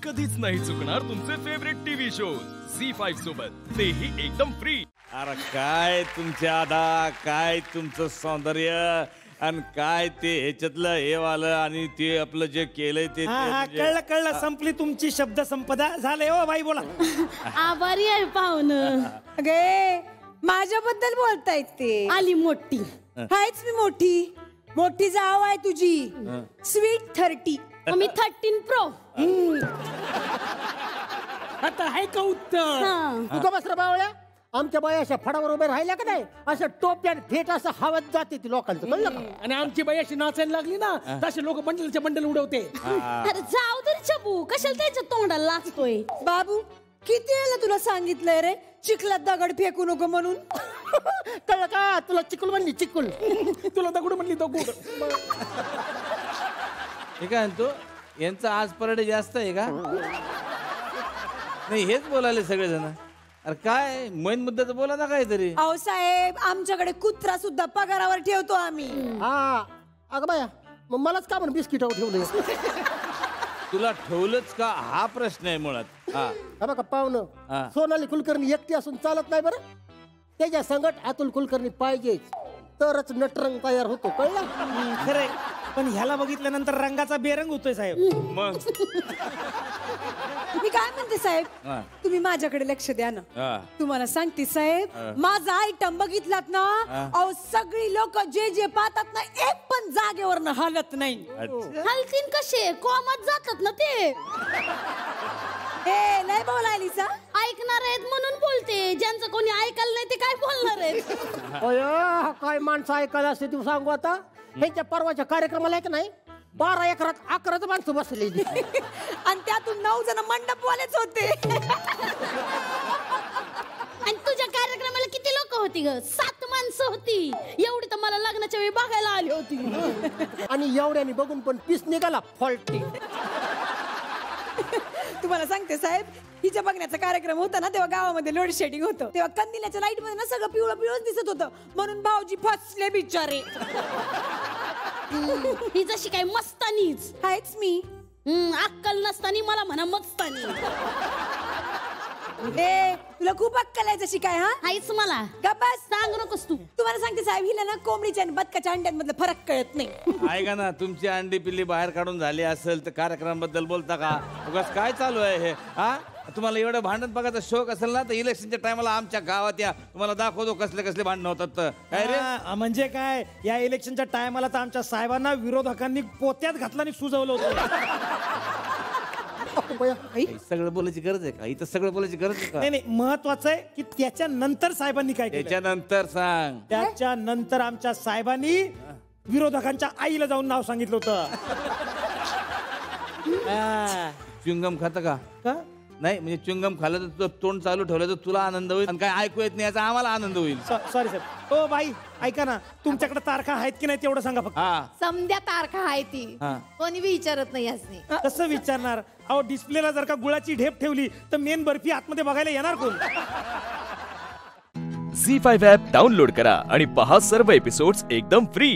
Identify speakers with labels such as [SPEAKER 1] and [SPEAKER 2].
[SPEAKER 1] कधीच नाही चुकणार तुमचे फेवरेट टीव्ही शो झी5 सोबत, तेही एकदम फ्री।
[SPEAKER 2] अरे काय तुमच्या आदा, काय तुमचं सौंदर्य आणि काय ते ह्याच्यातलं हे वालं आणि ते आपलं जे केलंय ते
[SPEAKER 3] कळलं कळलं, संपली तुमची शब्द संपदा, झालंय हो बाई, बोला।
[SPEAKER 4] आभारी आहे पाहुणं।
[SPEAKER 5] अगे माझ्याबद्दल बोलतायत ते।
[SPEAKER 4] आली मोठी,
[SPEAKER 5] हायच मी मोठी, मोठी जाव आहे तुझी, स्वीट 30।
[SPEAKER 4] मी 13 प्रो।
[SPEAKER 3] आता आहे का उत्तर?
[SPEAKER 6] तू का बसरा बावळ्या, आमच्या बाई अशा फडावर उभे राहिल्या का नाही, अशा टोप्या फेट असं हवत जाते ती लोकांचं, कळलं का?
[SPEAKER 3] आणि आमची बाई अशी नाचायला लागली ना, तसे लोक बंडलच्या बंडल उडवते।
[SPEAKER 4] अरे जाऊ दे चबू, कशाला त्याच्या तोंडाला लागतोय?
[SPEAKER 5] बाबू किती वेळा तुला सांगितलंय रे, चिखलात दगड फेकू नको म्हणून।
[SPEAKER 6] कळलं का? तुला चिकुल म्हणली, चिकुल।
[SPEAKER 3] तुला दगड म्हणली दगड।
[SPEAKER 2] हे काय म्हणतो, यांचा आज पराडे जास्त आहे का? नाही हेच बोलायले सगळेजण। अरे काय मैन मुद्द्याचं बोला ना काहीतरी।
[SPEAKER 5] अहो साहेब, आमच्याकडे कुत्रा सुद्धा पगारावर ठेवतो आम्ही।
[SPEAKER 6] हा अगं बाया, मग मलाच का म्हणून बिस्किटावर ठेवलं?
[SPEAKER 2] तुला ठेवलंच का हा प्रश्न आहे मुळात। हा
[SPEAKER 6] बघा पाहुणं, सोनाली कुलकर्णी एकटी असून चालत नाही बरं, त्याच्या संगत अतुल कुलकर्णी पाहिजेच, तरच नटरंग तयार होतो, कळलं?
[SPEAKER 3] खरंय, पण ह्याला बघितल्यानंतर रंगाचा बेरंग होतोय साहेब।
[SPEAKER 2] मग
[SPEAKER 5] मी काय म्हणते साहेब, तुम्ही माझ्याकडे लक्ष द्या ना। तुम्हाला सांगते साहेब, माझा आयटम बघितलात ना, अहो सगळी लोक जे जे पाहतात ना, एक पण जागेवर हलत नाही।
[SPEAKER 4] हलतीन कसे, कोमात जातात ना ते।
[SPEAKER 5] ए नाही बोलायली सा,
[SPEAKER 4] ऐकणार आहेत म्हणून बोलते, ज्यांचं कोणी ऐकायला नाही ते काय बोलणार आहेत?
[SPEAKER 6] अय काय माणसं ऐकायला असते तू सांगू आता, ह्यांच्या परवाच्या कार्यक्रमाला आहे का नाही, 12 एकरात 11 माणसं बसलेली,
[SPEAKER 5] आणि त्यातून 9 जण मंडपवालेच होते।
[SPEAKER 4] आणि तुझ्या कार्यक्रमाला किती लोक होती ग? 7 माणसं होती, एवढी तर मला लग्नाच्या वेळी बघायला आली होती।
[SPEAKER 6] आणि एवढ्याने बघून पण पीस निघाला फॉल्टी।
[SPEAKER 5] तुम्हाला सांगते साहेब, हिच्या बघण्याचा कार्यक्रम होता ना, तेव्हा गावामध्ये लोड शेडिंग होतं, तेव्हा कंदिलाच्या लाईट मध्ये ना सगळं पिवळं पिवळं दिसत होतं, म्हणून भाऊजी फसले बिचारे।
[SPEAKER 4] ही जशी काय मस्तानीच
[SPEAKER 5] आहेच मी।
[SPEAKER 4] अक्कल नसतानी मला म्हणा मस्तानी।
[SPEAKER 5] ए तुला खूप अक्कल आहे जशी काय? हा
[SPEAKER 4] हायच मला,
[SPEAKER 5] गप्पा
[SPEAKER 4] सांग नकोस तू।
[SPEAKER 5] तुम्हाला सांगते साहेब, हिला ना कोंबडीच्या आणि बदकाच्या अंड्यांमधला फरक कळत नाही।
[SPEAKER 2] ऐका ना, तुमची अंडी पिल्ली बाहेर काढून झाली असेल तर कार्यक्रमाबद्दल बोलता का? उगाच काय चालू आहे हे? हा तुम्हाला एवढं भांडण बघायचा शौक असेल ना, तर इलेक्शनच्या टायमाला आमच्या गावात या, तुम्हाला दाखवतो कसले कसले भांडणं होतात तर। काय रे
[SPEAKER 3] म्हणजे काय, या इलेक्शनच्या टायमाला तर आमच्या साहेबांना विरोधकांनी पोत्यात घातला आणि सुजवलं होतं।
[SPEAKER 2] सगळं बोलायची गरज आहे का? इथं सगळं बोलायची गरज आहे का?
[SPEAKER 3] नाही महत्वाचं आहे की त्याच्यानंतर साहेबांनी काय केलं,
[SPEAKER 2] त्याच्यानंतर सांग।
[SPEAKER 3] त्याच्यानंतर आमच्या साहेबांनी विरोधकांच्या आईला जाऊन नाव सांगितलं होतं।
[SPEAKER 2] च्युंगम खातं का? नाही म्हणजे च्युंगम खाल्लं तर तुझं तोंड चालू ठेवलं तर तुला आनंद होईल, आणि काय ऐकू येत नाही याचा आम्हाला आनंद होईल।
[SPEAKER 3] Sorry Saheb. ओ बाई ऐका ना, तुमच्याकडे तारखा आहेत की नाही तेवढं सांगा फक्त।
[SPEAKER 7] समध्या तारखा आहे ती, कोणी विचारत नाही असणे।
[SPEAKER 3] कसं विचारणार? अहो डिस्प्लेला जर का गुळाची ढेप ठेवली तर मेन बर्फी आतमध्ये बघायला येणार कोण?
[SPEAKER 1] झी5 ॲप डाउनलोड करा आणि पहा सर्व एपिसोड्स एकदम फ्री।